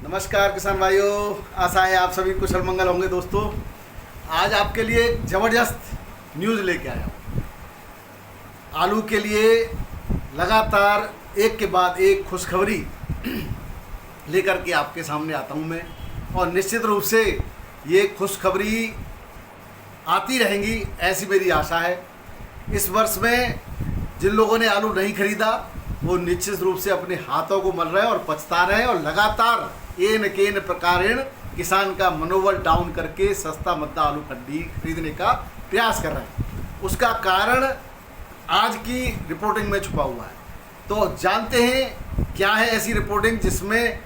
नमस्कार किसान भाइयों, आशा है आप सभी कुशल मंगल होंगे। दोस्तों, आज आपके लिए एक ज़बरदस्त न्यूज़ लेके आया हूँ। आलू के लिए लगातार एक के बाद एक खुशखबरी लेकर के आपके सामने आता हूँ मैं, और निश्चित रूप से ये खुशखबरी आती रहेंगी ऐसी मेरी आशा है। इस वर्ष में जिन लोगों ने आलू नहीं खरीदा वो निश्चित रूप से अपने हाथों को मल रहे हैं और पछता रहे हैं, और लगातार एन केन प्रकारेण किसान का मनोबल डाउन करके सस्ता मद्दा आलू खरीदने का प्रयास कर रहे हैं। उसका कारण आज की रिपोर्टिंग में छुपा हुआ है। तो जानते हैं क्या है ऐसी रिपोर्टिंग जिसमें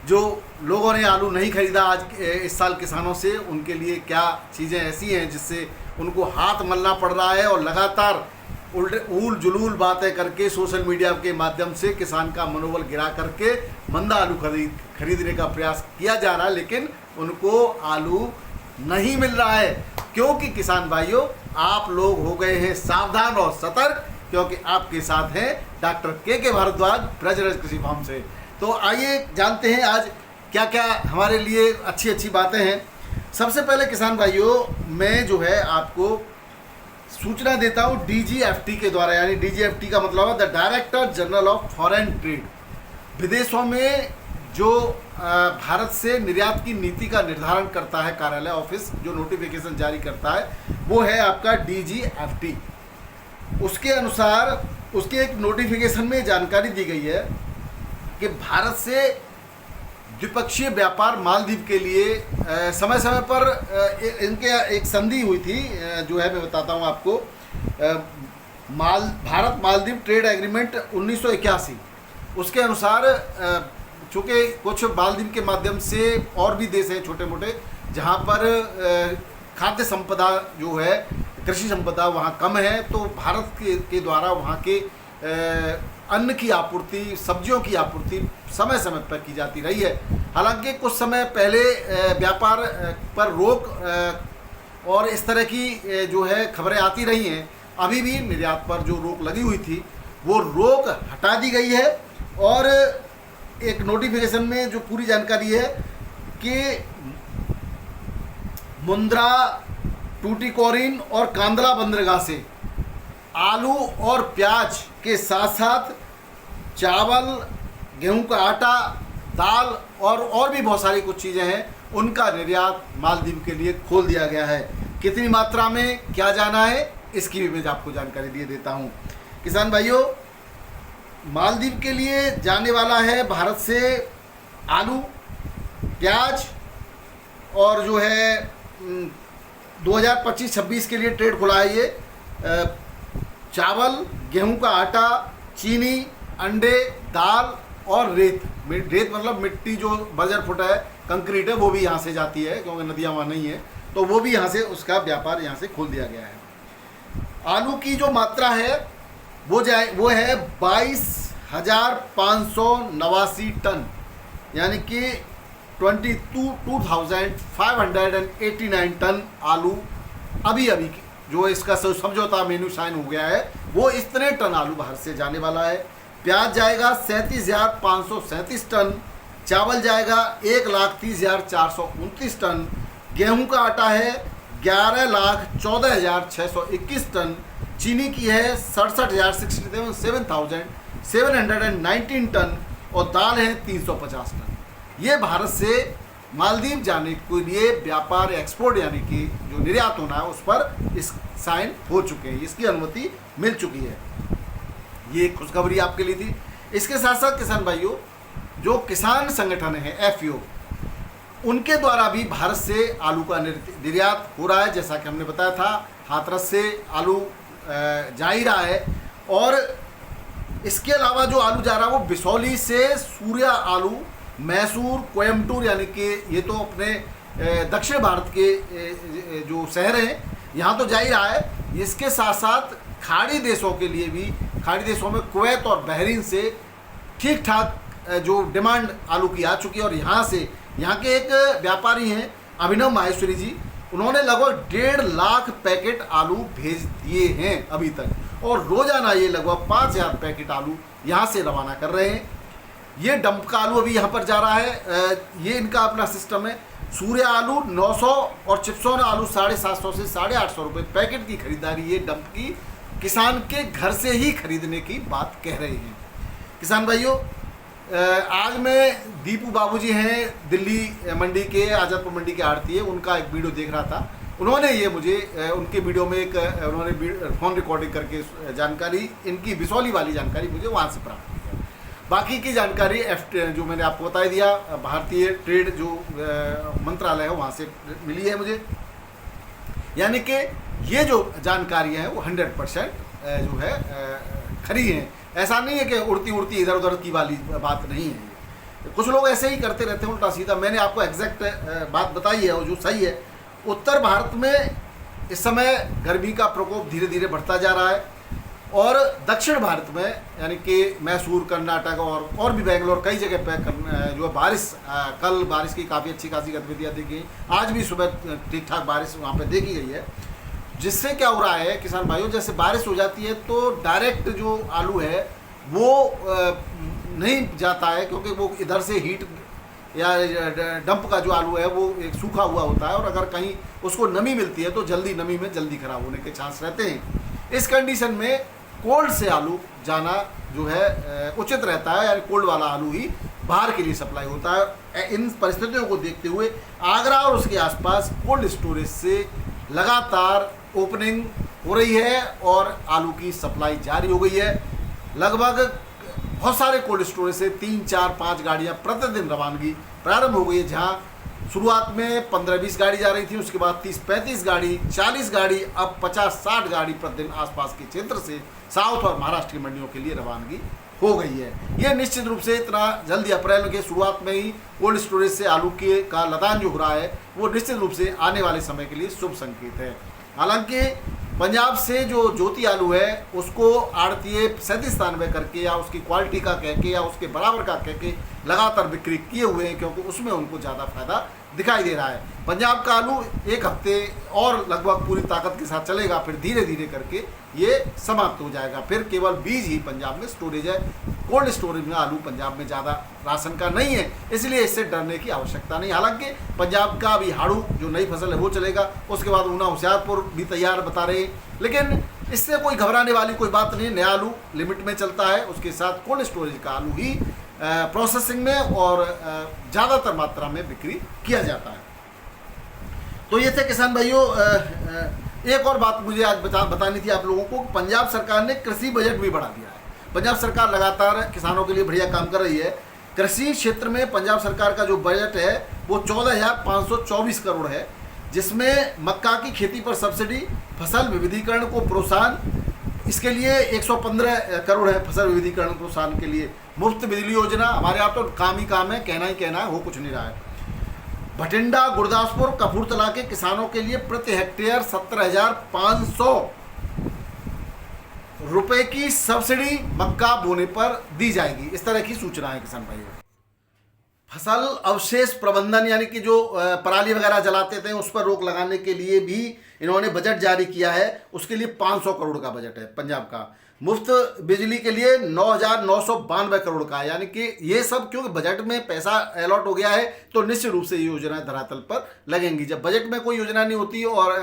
जो लोगों ने आलू नहीं खरीदा आज इस साल किसानों से, उनके लिए क्या चीज़ें ऐसी हैं जिससे उनको हाथ मलना पड़ रहा है, और लगातार ऊल जुलूल बातें करके सोशल मीडिया के माध्यम से किसान का मनोबल गिरा करके मंदा आलू खरीदने का प्रयास किया जा रहा है, लेकिन उनको आलू नहीं मिल रहा है। क्योंकि किसान भाइयों, आप लोग हो गए हैं सावधान और सतर्क, क्योंकि आपके साथ हैं डॉक्टर के भारद्वाज ब्रजराज कृषि फार्म से। तो आइए जानते हैं आज क्या क्या हमारे लिए अच्छी अच्छी बातें हैं। सबसे पहले किसान भाइयों, मैं जो है आपको सूचना देता हूँ DGFT के द्वारा, यानी DGFT का मतलब है the director general of foreign trade. विदेशों में जो भारत से निर्यात की नीति का निर्धारण करता है कार्यालय, ऑफिस जो नोटिफिकेशन जारी करता है, वो है आपका DGFT। उसके अनुसार उसके एक नोटिफिकेशन में जानकारी दी गई है कि भारत से द्विपक्षीय व्यापार मालदीव के लिए समय समय पर इनके एक संधि हुई थी, जो है मैं बताता हूँ आपको। भारत मालदीव ट्रेड एग्रीमेंट 1981, उसके अनुसार चूँकि कुछ मालदीव के माध्यम से और भी देश हैं छोटे मोटे जहाँ पर खाद्य संपदा जो है, कृषि संपदा वहाँ कम है, तो भारत के द्वारा वहाँ के अन्न की आपूर्ति, सब्जियों की आपूर्ति समय समय पर की जाती रही है। हालांकि कुछ समय पहले व्यापार पर रोक और इस तरह की जो है खबरें आती रही हैं। अभी भी निर्यात पर जो रोक लगी हुई थी वो रोक हटा दी गई है, और एक नोटिफिकेशन में जो पूरी जानकारी है कि मुंद्रा, टूटीकोरिन और कांदला बंदरगाह से आलू और प्याज के साथ साथ चावल, गेहूं का आटा, दाल और भी बहुत सारी कुछ चीज़ें हैं, उनका निर्यात मालदीव के लिए खोल दिया गया है। कितनी मात्रा में क्या जाना है इसकी भी मैं आपको जानकारी दे देता हूं। किसान भाइयों, मालदीव के लिए जाने वाला है भारत से आलू, प्याज, और जो है 2025-26 के लिए ट्रेड खुला है ये। चावल, गेहूं का आटा, चीनी, अंडे, दाल और रेत मतलब मिट्टी जो बजर फुट है, कंक्रीट है, वो भी यहाँ से जाती है क्योंकि नदियाँ वहाँ नहीं है, तो वो भी यहाँ से उसका व्यापार यहाँ से खोल दिया गया है। आलू की जो मात्रा है वो है 22,589 टन, यानी कि 22,589 टन आलू अभी जो इसका समझौता मेनू साइन हो गया है, वो इतने टन आलू बाहर से जाने वाला है। प्याज जाएगा 37,537 टन, चावल जाएगा 1,30,429 टन, गेहूं का आटा है 11,14,621 टन, चीनी की है 67,719 टन, और दाल है 350 टन। ये भारत से मालदीव जाने के लिए व्यापार एक्सपोर्ट यानी कि जो निर्यात होना है उस पर इस साइन हो चुके हैं, इसकी अनुमति मिल चुकी है। ये खुशखबरी आपके लिए थी। इसके साथ साथ किसान भाइयों, जो किसान संगठन है FAO, उनके द्वारा भी भारत से आलू का निर्यात हो रहा है। जैसा कि हमने बताया था, हाथरस से आलू जा ही रहा है, और इसके अलावा जो आलू जा रहा है वो बिसौली से सूर्या आलू, मैसूर, कोयम्बटूर, यानी कि ये तो अपने दक्षिण भारत के जो शहर हैं यहाँ तो जा ही रहा है। इसके साथ साथ खाड़ी देशों के लिए भी, खाड़ी देशों में कुवैत और बहरीन से ठीक ठाक जो डिमांड आलू की आ चुकी है। और यहाँ के एक व्यापारी हैं अभिनव माहेश्वरी जी, उन्होंने लगभग 1.5 लाख पैकेट आलू भेज दिए हैं अभी तक, और रोज़ाना ये लगभग 5,000 पैकेट आलू यहाँ से रवाना कर रहे हैं। ये डंप का आलू अभी यहाँ पर जा रहा है। ये इनका अपना सिस्टम है। सूर्य आलू 900 और चिप्सोन आलू 750 से 850 रुपये पैकेट की खरीदारी ये डंप की किसान के घर से ही खरीदने की बात कह रहे हैं। किसान भाइयों, आज मैं दीपू बाबूजी हैं दिल्ली मंडी के, आज़ादपुर मंडी के आड़ती है, उनका एक वीडियो देख रहा था। उन्होंने ये मुझे उनके वीडियो में एक उन्होंने फ़ोन रिकॉर्डिंग करके जानकारी, इनकी बिसौली वाली जानकारी मुझे वहाँ से प्राप्त हुई है। बाकी की जानकारी जो मैंने आपको बता दिया, भारतीय ट्रेड जो मंत्रालय है वहाँ से मिली है मुझे। यानी कि ये जो जानकारियाँ हैं वो 100% जो है खरी हैं। ऐसा नहीं है कि उड़ती उड़ती इधर उधर की वाली बात नहीं है। कुछ लोग ऐसे ही करते रहते हैं उल्टा सीधा। मैंने आपको एग्जैक्ट बात बताई है और जो सही है। उत्तर भारत में इस समय गर्मी का प्रकोप धीरे धीरे बढ़ता जा रहा है और दक्षिण भारत में यानी कि मैसूर, कर्नाटक और भी बेंगलोर कई जगह पे जो है बारिश, कल बारिश की काफ़ी अच्छी खासी गतिविधियाँ देखी। आज भी सुबह ठीक ठाक बारिश वहाँ पे देखी गई है। जिससे क्या हो रहा है किसान भाइयों, जैसे बारिश हो जाती है तो डायरेक्ट जो आलू है वो नहीं जाता है, क्योंकि वो इधर से हीट या डंप का जो आलू है वो एक सूखा हुआ होता है और अगर कहीं उसको नमी मिलती है तो जल्दी नमी में जल्दी खराब होने के चांस रहते हैं। इस कंडीशन में कोल्ड से आलू जाना जो है उचित रहता है, यानी कोल्ड वाला आलू ही बाहर के लिए सप्लाई होता है। इन परिस्थितियों को देखते हुए आगरा और उसके आसपास कोल्ड स्टोरेज से लगातार ओपनिंग हो रही है और आलू की सप्लाई जारी हो गई है। लगभग बहुत सारे कोल्ड स्टोरेज से 3, 4, 5 गाड़ियाँ प्रतिदिन रवानगी प्रारंभ हो गई है। जहाँ शुरुआत में 15-20 गाड़ी जा रही थी, उसके बाद 30-35 गाड़ी, 40 गाड़ी, अब 50-60 गाड़ी प्रतिदिन आसपास के क्षेत्र से साउथ और महाराष्ट्र की मंडियों के लिए रवानगी हो गई है। ये निश्चित रूप से इतना जल्दी अप्रैल के शुरुआत में ही कोल्ड स्टोरेज से आलू के का लदान जो हो रहा है वो निश्चित रूप से आने वाले समय के लिए शुभ संकेत है। हालांकि पंजाब से जो ज्योति आलू है उसको आड़तीय 37 करके या उसकी क्वालिटी का कह के या उसके बराबर का कह के लगातार बिक्री किए हुए हैं, क्योंकि उसमें उनको ज़्यादा फायदा दिखाई दे रहा है। पंजाब का आलू एक हफ्ते और लगभग पूरी ताकत के साथ चलेगा, फिर धीरे धीरे करके ये समाप्त हो जाएगा। फिर केवल बीज ही पंजाब में स्टोरेज है। कोल्ड स्टोरेज में आलू पंजाब में ज़्यादा राशन का नहीं है, इसलिए इससे डरने की आवश्यकता नहीं। हालांकि पंजाब का अभी हाड़ू जो नई फसल है वो चलेगा, उसके बाद ऊना होशियारपुर भी तैयार बता रहे हैं, लेकिन इससे कोई घबराने वाली कोई बात नहीं। नया आलू लिमिट में चलता है, उसके साथ कोल्ड स्टोरेज का आलू ही प्रोसेसिंग में और ज़्यादातर मात्रा में बिक्री किया जाता है। तो ये थे किसान भाइयों। एक और बात मुझे आज बतानी थी आप लोगों को। पंजाब सरकार ने कृषि बजट भी बढ़ा दिया है। पंजाब सरकार लगातार किसानों के लिए बढ़िया काम कर रही है। कृषि क्षेत्र में पंजाब सरकार का जो बजट है वो 14,524 करोड़ है, जिसमें मक्का की खेती पर सब्सिडी, फसल विविधीकरण को प्रोत्साहन, इसके लिए 115 करोड़ है फसल विविधीकरण प्रोत्साहन के लिए। मुफ्त बिजली योजना, हमारे यहाँ तो काम ही काम है, कहना ही कहना है, हो कुछ नहीं रहा है। भटिंडा, गुरदासपुर, कपूरथला के किसानों के लिए प्रति हेक्टेयर 17,500 रुपए की सब्सिडी मक्का बोने पर दी जाएगी। इस तरह की सूचना है किसान भाइयों। फसल अवशेष प्रबंधन यानी कि जो पराली वगैरह जलाते थे उस पर रोक लगाने के लिए भी इन्होंने बजट जारी किया है। उसके लिए 500 करोड़ का बजट है पंजाब का। मुफ्त बिजली के लिए 9,992 करोड़ का, यानी कि ये सब क्योंकि बजट में पैसा अलॉट हो गया है तो निश्चित रूप से ये योजनाएं धरातल पर लगेंगी। जब बजट में कोई योजना नहीं होती और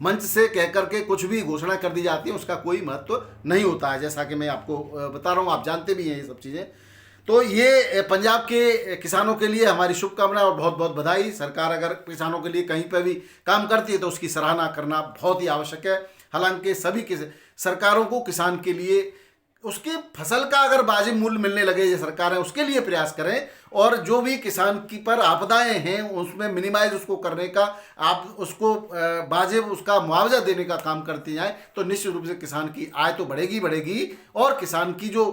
मंच से कह करके कुछ भी घोषणा कर दी जाती है, उसका कोई महत्व नहीं होता है, जैसा कि मैं आपको बता रहा हूँ, आप जानते भी हैं ये सब चीज़ें। तो ये पंजाब के किसानों के लिए हमारी शुभकामनाएं और बहुत बहुत बधाई। सरकार अगर किसानों के लिए कहीं पर भी काम करती है तो उसकी सराहना करना बहुत ही आवश्यक है। हालांकि सभी सरकारों को किसान के लिए उसकी फसल का अगर वाजिब मूल्य मिलने लगे, ये सरकार है उसके लिए प्रयास करें, और जो भी किसान की पर आपदाएं हैं उसमें मिनिमाइज उसको करने का, आप उसको वाजिब उसका मुआवजा देने का काम करती जाएं तो निश्चित रूप से किसान की आय तो बढ़ेगी और किसान की जो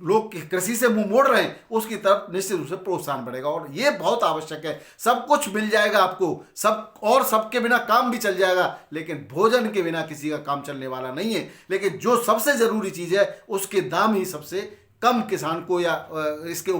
लोग कृषि से मुंह मोड़ रहे हैं उसकी तरफ निश्चित रूप से प्रोत्साहन बढ़ेगा। और ये बहुत आवश्यक है। सब कुछ मिल जाएगा आपको, सब और सबके बिना काम भी चल जाएगा, लेकिन भोजन के बिना किसी का काम चलने वाला नहीं है। लेकिन जो सबसे ज़रूरी चीज़ है उसके दाम ही सबसे कम किसान को या इसके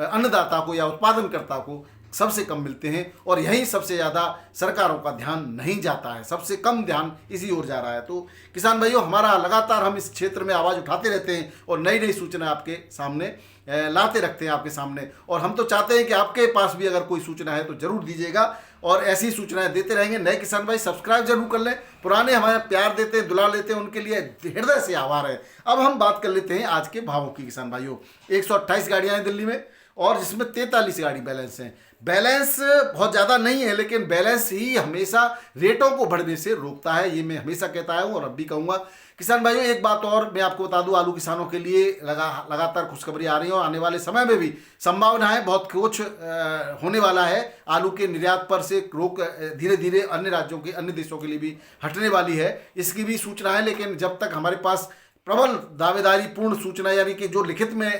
अन्नदाता को या उत्पादनकर्ता को सबसे कम मिलते हैं, और यहीं सबसे ज़्यादा सरकारों का ध्यान नहीं जाता है, सबसे कम ध्यान इसी ओर जा रहा है। तो किसान भाइयों, हमारा लगातार हम इस क्षेत्र में आवाज़ उठाते रहते हैं और नई नई सूचना आपके सामने लाते रखते हैं आपके सामने, और हम तो चाहते हैं कि आपके पास भी अगर कोई सूचना है तो ज़रूर दीजिएगा, और ऐसी सूचनाएं देते रहेंगे। नए किसान भाई सब्सक्राइब जरूर कर लें, पुराने हमारे प्यार देते हैं, दुला लेते हैं, उनके लिए हृदय से आभार है। अब हम बात कर लेते हैं आज के भावों की किसान भाइयों। 128 गाड़ियाँ हैं दिल्ली में, और जिसमें 43 गाड़ी बैलेंस हैं। बैलेंस बहुत ज़्यादा नहीं है, लेकिन बैलेंस ही हमेशा रेटों को बढ़ने से रोकता है, ये मैं हमेशा कहता हूँ और अब भी कहूँगा। किसान भाइयों, एक बात और मैं आपको बता दूं, आलू किसानों के लिए लगातार खुशखबरी आ रही है, और आने वाले समय में भी संभावना है बहुत कुछ होने वाला है। आलू के निर्यात पर से रोक धीरे धीरे अन्य राज्यों के, अन्य देशों के लिए भी हटने वाली है, इसकी भी सूचना है। लेकिन जब तक हमारे पास प्रबल दावेदारी पूर्ण सूचना, यानी कि जो लिखित में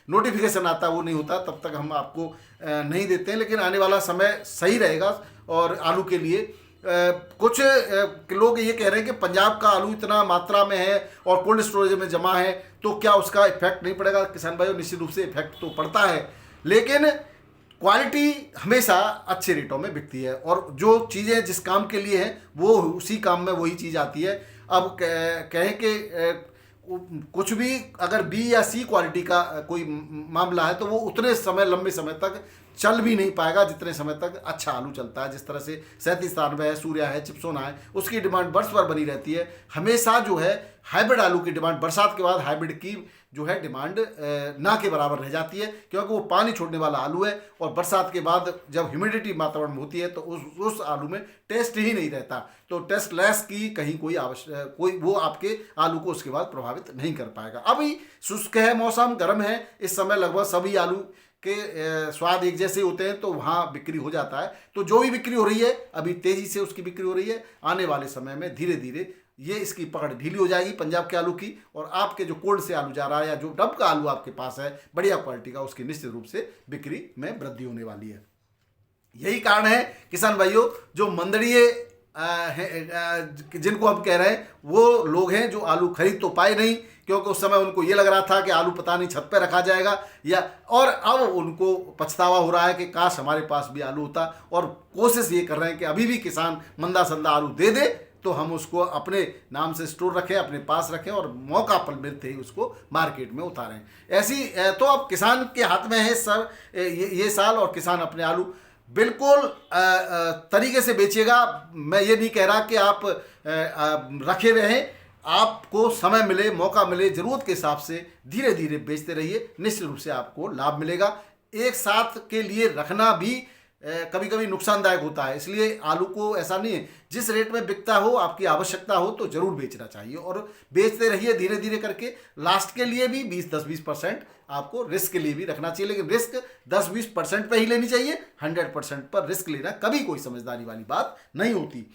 नोटिफिकेशन आता है वो नहीं होता, तब तक हम आपको नहीं देते हैं। लेकिन आने वाला समय सही रहेगा, और आलू के लिए कुछ लोग ये कह रहे हैं कि पंजाब का आलू इतना मात्रा में है और कोल्ड स्टोरेज में जमा है, तो क्या उसका इफेक्ट नहीं पड़ेगा? किसान भाइयों, निश्चित रूप से इफेक्ट तो पड़ता है, लेकिन क्वालिटी हमेशा अच्छे रेटों में बिकती है, और जो चीज़ें जिस काम के लिए हैं वो उसी काम में वही चीज़ आती है। अब कहें कि कुछ भी अगर बी या सी क्वालिटी का कोई मामला है, तो वो उतने समय, लंबे समय तक चल भी नहीं पाएगा जितने समय तक अच्छा आलू चलता है। जिस तरह से 3793 है, सूर्या है, चिप्सोना है, उसकी डिमांड वर्ष भर बनी रहती है। हमेशा जो है हाइब्रिड आलू की डिमांड बरसात के बाद हाइब्रिड की जो है डिमांड ना के बराबर रह जाती है, क्योंकि वो पानी छोड़ने वाला आलू है, और बरसात के बाद जब ह्यूमिडिटी वातावरण में होती है तो उस आलू में टेस्ट ही नहीं रहता। तो टेस्ट लेस की कहीं कोई वो आपके आलू को उसके बाद प्रभावित नहीं कर पाएगा। अभी शुष्क है, मौसम गर्म है, इस समय लगभग सभी आलू के स्वाद एक जैसे होते हैं, तो वहाँ बिक्री हो जाता है। तो जो भी बिक्री हो रही है अभी तेज़ी से उसकी बिक्री हो रही है, आने वाले समय में धीरे धीरे ये इसकी पकड़ ढीली हो जाएगी पंजाब के आलू की, और आपके जो कोल्ड से आलू जा रहा है या जो डब का आलू आपके पास है बढ़िया क्वालिटी का, उसकी निश्चित रूप से बिक्री में वृद्धि होने वाली है। यही कारण है किसान भाइयों, जो मंदड़िए जिनको हम कह रहे हैं, वो लोग हैं जो आलू खरीद तो पाए नहीं, क्योंकि उस समय उनको ये लग रहा था कि आलू पता नहीं छत पे रखा जाएगा, और अब उनको पछतावा हो रहा है कि काश हमारे पास भी आलू होता, और कोशिश ये कर रहे हैं कि अभी भी किसान मंदा संदा आलू दे दे तो हम उसको अपने नाम से स्टोर रखें, अपने पास रखें, और मौका पर मिलते ही उसको मार्केट में उतारें। ऐसी तो अब किसान के हाथ में है सर ये साल, और किसान अपने आलू बिल्कुल तरीके से बेचिएगा। मैं ये नहीं कह रहा कि आप रखे रहें, आपको समय मिले, मौका मिले, ज़रूरत के हिसाब से धीरे धीरे बेचते रहिए, निश्चित रूप से आपको लाभ मिलेगा। एक साथ के लिए रखना भी कभी कभी नुकसानदायक होता है, इसलिए आलू को ऐसा नहीं है, जिस रेट में बिकता हो, आपकी आवश्यकता हो तो ज़रूर बेचना चाहिए, और बेचते रहिए धीरे धीरे करके। लास्ट के लिए भी 10-20% आपको रिस्क के लिए भी रखना चाहिए, लेकिन रिस्क 10-20% पर ही लेनी चाहिए। 100% पर रिस्क लेना कभी कोई समझदारी वाली बात नहीं होती।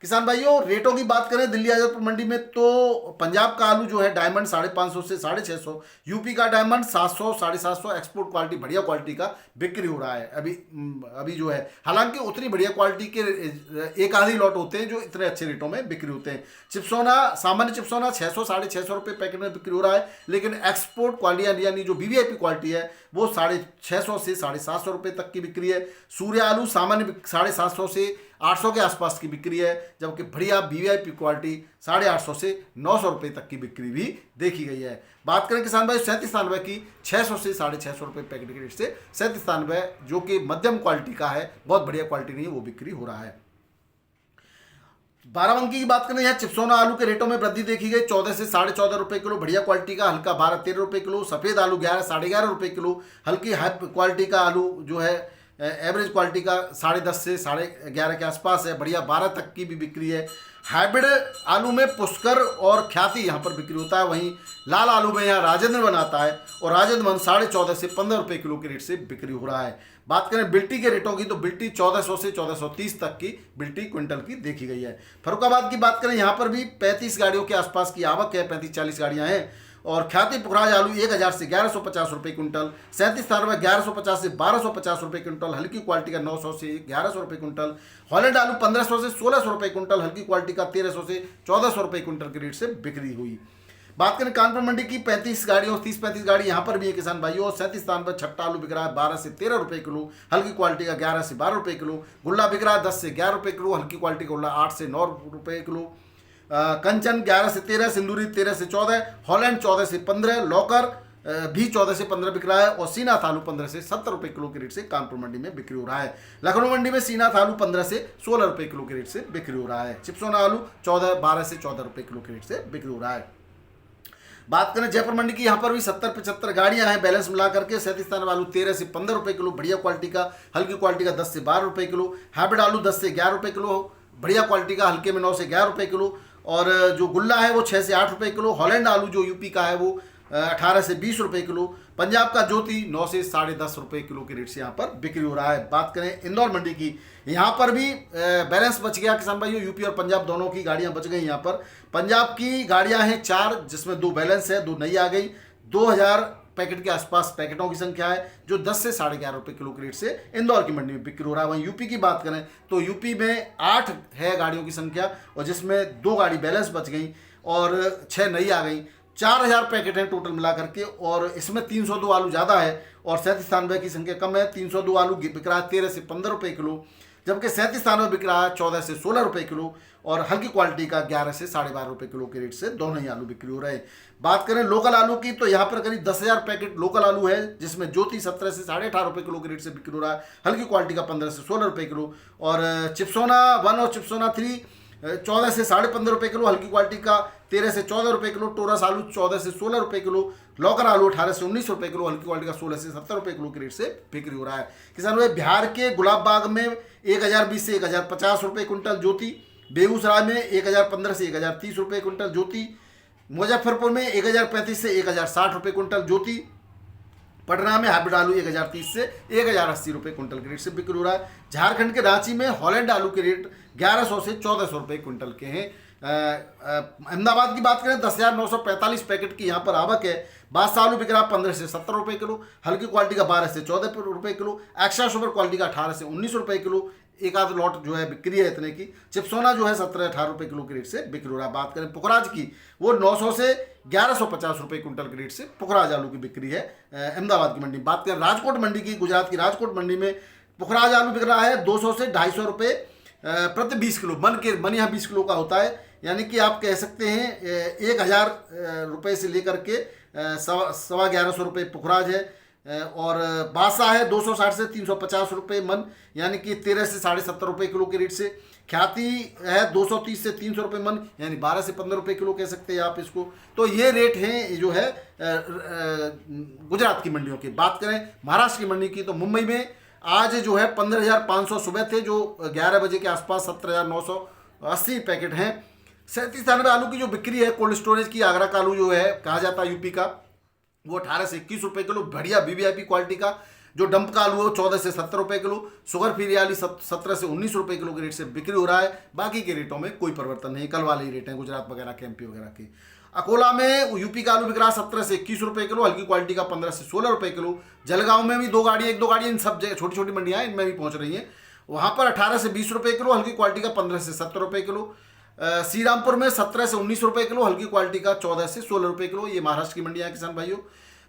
किसान भाइयों, रेटों की बात करें दिल्ली आजादपुर मंडी में, तो पंजाब का आलू जो है डायमंड 550 से 650, यूपी का डायमंड 700, 750 एक्सपोर्ट क्वालिटी, बढ़िया क्वालिटी का बिक्री हो रहा है अभी जो है। हालांकि उतनी बढ़िया क्वालिटी के एक आधी लॉट होते हैं जो इतने अच्छे रेटों में बिक्री होते हैं। चिप्सोना, सामान्य चिप्सोना 600, 650 रुपये पैकेट में बिक्री हो रहा है, लेकिन एक्सपोर्ट क्वालिटी यानी जो वीवीआईपी क्वालिटी है वो 650 से 750 रुपये तक की बिक्री है। सूर्या आलू सामान्य 750 से 800 के आसपास की बिक्री है, जबकि बढ़िया वीवीआईपी क्वालिटी 850 से 900 रुपये तक की बिक्री भी देखी गई है। बात करें किसान भाई 3793 की, 600 से 650 रुपये पैकेट के रेट से 3793 जो कि मध्यम क्वालिटी का है, बहुत बढ़िया क्वालिटी नहीं है, वो बिक्री हो रहा है। बाराबंकी की बात करें, यहाँ चिप्सोना आलू के रेटों में वृद्धि देखी गई, 14 से 14.5 रुपये किलो बढ़िया क्वालिटी का, हल्का 12-13 रुपये किलो, सफ़ेद आलू 11-11.5 रुपये किलो, हल्की हाई क्वालिटी का आलू जो है एवरेज क्वालिटी का 10.5 से 11.5 के आसपास है, बढ़िया 12 तक की भी बिक्री है। हाइब्रिड आलू में पुष्कर और ख्याति यहाँ पर बिक्री होता है, वहीं लाल आलू में यहाँ राजेंद्र वन आता है, और राजेंद्र वन 14.5 से 15 रुपये किलो के रेट से बिक्री हो रहा है। बात करें बिल्टी के रेटों की, तो बिल्टी 1400 से 1430 तक की बिल्टी क्विंटल की देखी गई है। फरुखाबाद की बात करें, यहाँ पर भी 35 गाड़ियों के आसपास की आवक है, 35-40 गाड़ियाँ हैं, और ख्याति पुखराज आलू 1000 से 1150 रुपये क्विंटल, 3793 1150 से 1250 रुपये क्विंटल, हल्की क्वालिटी का 900 से 1100 रुपये क्विंटल, हॉलैंड आलू 1500 से 1600 रुपये क्विंटल, हल्की क्वालिटी का 1300 से 1400 रुपये क्विंटल के रेट से बिक्री हुई। बात करें कानपुर मंडी की 35 गाड़ियों 30-35 गाड़ी यहाँ पर भी है किसान भाइयों। 37 स्थान पर छट्टा आलू बिक रहा है 12 से 13 रुपए किलो, हल्की क्वालिटी का 11 से 12 रुपए किलो। गुल्ला बिक रहा है 10 से 11 रुपए किलो, हल्की क्वालिटी का गुल्ला 8 से 9 रुपए किलो। कंचन 11 से 13, सिंदूरी 13 से 14, हॉलैंड 14 से 15, लॉकर भी 14 से 15 बिक रहा है और सीनाथ आलू 15 से 70 रुपए किलो के रेट से कानपुर मंडी में बिक्री हो रहा है। लखनऊ मंडी में सीनाथ आलू 15 से 16 रुपए किलो के रेट से बिक्री हो रहा है। चिप्सोना आलू 12 से 14 रुपए किलो के रेट से बिक्री हो रहा है। बात करें जयपुर मंडी की, यहाँ पर भी 70-75 गाड़ियां हैं बैलेंस मिला करके। 37 स्थान आलू 13 से 15 रुपए किलो, बढ़िया क्वालिटी का, हल्की क्वालिटी का 10 से 12 रुपए किलो। हाइब्रिड आलू 10 से 11 रुपए किलो, बढ़िया क्वालिटी का, हल्के में 9 से 11 रुपए किलो। और जो गुल्ला है वो 6 से 8 रुपए किलो। हॉलैंड आलू जो यूपी का है वो 18 से 20 रुपए किलो। पंजाब का ज्योति 9 से 10.5 रुपए किलो के रेट से यहाँ पर बिक्री हो रहा है। बात करें इंदौर मंडी की, यहाँ पर भी बैलेंस बच गया किसान भाइयों। यूपी और पंजाब दोनों की गाड़ियाँ बच गई यहाँ पर। पंजाब की गाड़ियाँ हैं 4, जिसमें 2 बैलेंस है, 2 नई आ गई। 2000 पैकेट के आसपास पैकेटों की संख्या है, जो 10 से 11.5 रुपए किलो के रेट से इंदौर की मंडी में बिक्री हो रहा है। वहीं यूपी की बात करें तो यूपी में 8 है गाड़ियों की संख्या, और जिसमें 2 गाड़ी बैलेंस बच गई और 6 नई आ गई। 4000 पैकेट हैं टोटल मिला करके, और इसमें 302 आलू ज़्यादा है और 37 स्थान की संख्या कम है। 302 आलू बिक रहा है 13 से 15 रुपए किलो, जबकि 37 स्थान में बिक रहा है 14 से 16 रुपए किलो, और हल्की क्वालिटी का 11 से 12.5 रुपए किलो के रेट से दोनों ही आलू बिक्री हो रहे हैं। बात करें लोकल आलू की, तो यहाँ पर करीब 10,000 पैकेट लोकल आलू है, जिसमें ज्योति 17 से 18.5 रुपए किलो के रेट से बिक्री हो रहा है, हल्की क्वालिटी का 15 से 16 रुपए किलो। और चिप्सोना 1 और चिप्सोना 3 14 से 15.5 रुपए किलो, हल्की क्वालिटी का 13 से 14 रुपए किलो। टोरस आलू 14 से 16 रुपए किलो। लॉकर आलू 18 से 19 रुपए किलो, हल्की क्वालिटी का 16 से 70 रुपए किलो के रेट से बिक्री हो रहा है। किसान भाई, बिहार के गुलाब बाग में 1020 से 1050 रुपए कुंटल ज्योति, बेगूसराय में 1015 से 1030 रुपए कुंटल ज्योति, मुजफ्फरपुर में 1035 से 1060 रुपए कुंटल ज्योति, पटना में हाइब्रिड आलू 1030 से 1080 रुपए कुंटल के रेट से बिक्री हो रहा है। झारखंड के रांची में हॉलैंड आलू के रेट 1100 से 1400 रुपए कुंटल के हैं। अहमदाबाद की बात करें 10,945 पैकेट की यहाँ पर आवक है। बादशाह आलू बिक रहा 15 से 70 रुपए किलो, हल्की क्वालिटी का 12 से 14 रुपए किलो। एक्स्ट्रा सुपर क्वालिटी का 18 से 19 रुपए किलो, एक आध लॉट जो है बिक्री है इतने की। चिप्सोना जो है 17-18 रुपए किलो के रेट से बिक्री हो रहा है। बात करें पुखराज की, वो 900 से 1150 रुपए कुंटल के रेट से पुखराज आलू की बिक्री है अहमदाबाद की मंडी। बात करें राजकोट मंडी की, गुजरात की राजकोट मंडी में पुखराज आलू बिक रहा है 200 से 250 रुपए प्रति 20 किलो। मन यहाँ 20 किलो का होता है, यानी कि आप कह सकते हैं 1000 रुपये से लेकर के 1150 रुपये पुखराज है। और बासा है 260 से 350 रुपये मन, यानी कि 13 से 70.5 रुपये किलो के रेट से। ख्याति है 230 से 300 रुपये मन, यानी 12 से 15 रुपये किलो कह सकते हैं आप इसको। तो ये रेट हैं जो है गुजरात की मंडियों की। बात करें महाराष्ट्र की मंडी की, तो मुंबई में आज जो है 15,500 सुबह थे, जो 11 बजे के आसपास 17,980 पैकेट हैं। 37 आलू की जो बिक्री है कोल्ड स्टोरेज की, आगरा का आलू जो है कहा जाता है यूपी का, वो 18 से 21 रुपए किलो, बढ़िया वीवीआईपी क्वालिटी का। जो डंप का आलू है वो 14 से 70 रुपए किलो। शुगर फ्री आलू 17 से 19 रुपए किलो के रेट से बिक्री हो रहा है। बाकी के रेटों में कोई परिवर्तन नहीं, कल वाले ही रेट हैं गुजरात वगैरह के, एमपी वगैरह के। अकोला में यूपी का आलू बिक रहा है 17 से 21 रुपए किलो, हल्की क्वालिटी का 15 से 16 रुपए किलो। जलगांव में भी 2 गाड़ियाँ, 1-2 गाड़ियाँ इन सब जगह छोटी छोटी मंडियाँ हैं, इनमें भी पहुँच रही हैं। वहाँ पर 18 से 20 रुपए किलो, हल्की क्वालिटी का 15 से 70 रुपए किलो। श्रीरामपुर में 17 से 19 रुपए किलो, हल्की क्वालिटी का 14 से 16 रुपए किलो। ये महाराष्ट्र की मंडियाँ हैं किसान भाइयों।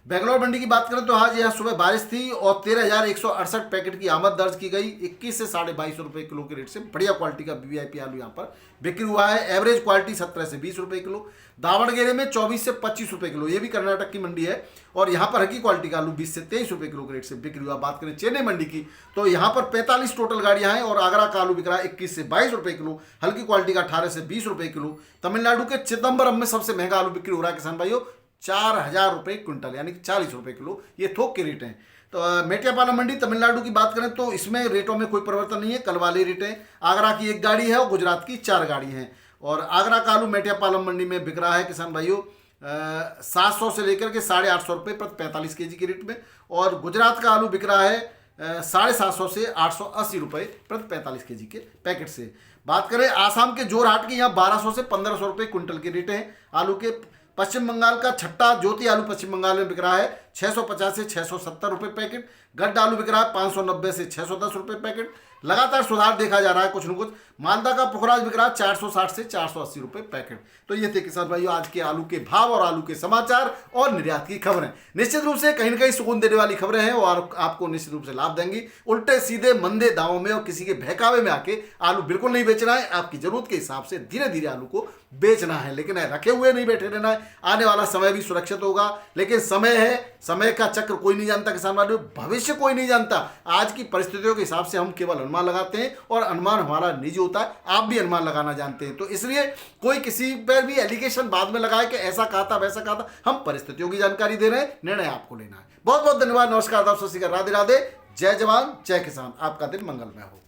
बेंगलोर मंडी की बात करें तो आज यहाँ सुबह बारिश थी और 13,168 पैकेट की आमद दर्ज की गई। 21 से 22.5 रुपए किलो के रेट से बढ़िया क्वालिटी का वीवीआईपी आलू यहाँ पर बिक्री हुआ है। एवरेज क्वालिटी 17 से 20 रुपए किलो। दावणगेरे में 24 से 25 रुपए किलो, ये भी कर्नाटक की मंडी है, और यहाँ पर हल्की क्वालिटी का आलू 20 से 23 रुपए किलो के रेट से बिक्री हुआ। बात करें चेन्नई मंडी की, तो यहाँ पर 45 टोटल गाड़ियाँ हैं और आगरा का आलू बिक रहा है 21 से 22 रुपए किलो, हल्की क्वालिटी का 18 से 20 रुपए किलो। तमिलनाडु के चिदम्बरम में सबसे महंगा आलू बिक्री हो रहा है किसान भाइयों, 4,000 रुपये क्विंटल, यानी कि 40 रुपये किलो। ये थोक के रेट हैं। तो मेटियापालम मंडी तमिलनाडु की बात करें तो इसमें रेटों में कोई परिवर्तन नहीं है, कल वाले रेट हैं। आगरा की 1 गाड़ी है और गुजरात की 4 गाड़ी हैं। और आगरा का आलू मेटियापालम मंडी में बिक रहा है किसान भाइयों 700 से लेकर के 850 रुपये प्रति 45 केजी के रेट में। और गुजरात का आलू बिक रहा है 750 से 880 रुपये प्रति 45 केजी के पैकेट से। बात करें आसाम के जोरहाट की, यहाँ 1200 से 1500 रुपये क्विंटल के रेट हैं आलू के। पश्चिम बंगाल का छट्टा ज्योति आलू पश्चिम बंगाल में बिक रहा है 650 से 670 रुपये पैकेट। गड्ढा आलू बिक रहा है 590 से 610 रुपये पैकेट। लगातार सुधार देखा जा रहा है कुछ न कुछ। मालदा का पुखराज बिक रहा है 460 से 480 रुपये पैकेट। तो ये थे किसान भाइयों आज के आलू के भाव और आलू के समाचार और निर्यात की खबरें। निश्चित रूप से कहीं न कहीं सुकून देने वाली खबरें हैं और आपको निश्चित रूप से लाभ देंगी। उल्टे सीधे मंदे दावों में और किसी के बहकावे में आके आलू बिल्कुल नहीं बेचना है। आपकी जरूरत के हिसाब से धीरे धीरे आलू को बेचना है, लेकिन रखे हुए नहीं बैठे रहना है। आने वाला समय भी सुरक्षित होगा, लेकिन समय है, समय का चक्र कोई नहीं जानता किसान भाइयों, भविष्य कोई नहीं जानता। आज की परिस्थितियों के हिसाब से हम केवल अनुमान लगाते हैं और अनुमान हमारा निजी होता है। आप भी अनुमान लगाना जानते हैं, तो इसलिए कोई किसी पर भी एलिगेशन बाद में लगाए कि ऐसा कहा था वैसा कहा था। हम परिस्थितियों की जानकारी दे रहे हैं, निर्णय आपको लेना है। बहुत बहुत धन्यवाद। नमस्कार, सत श्री अकाल, राधे राधे, जय जवान जय किसान। आपका दिन मंगलमय हो।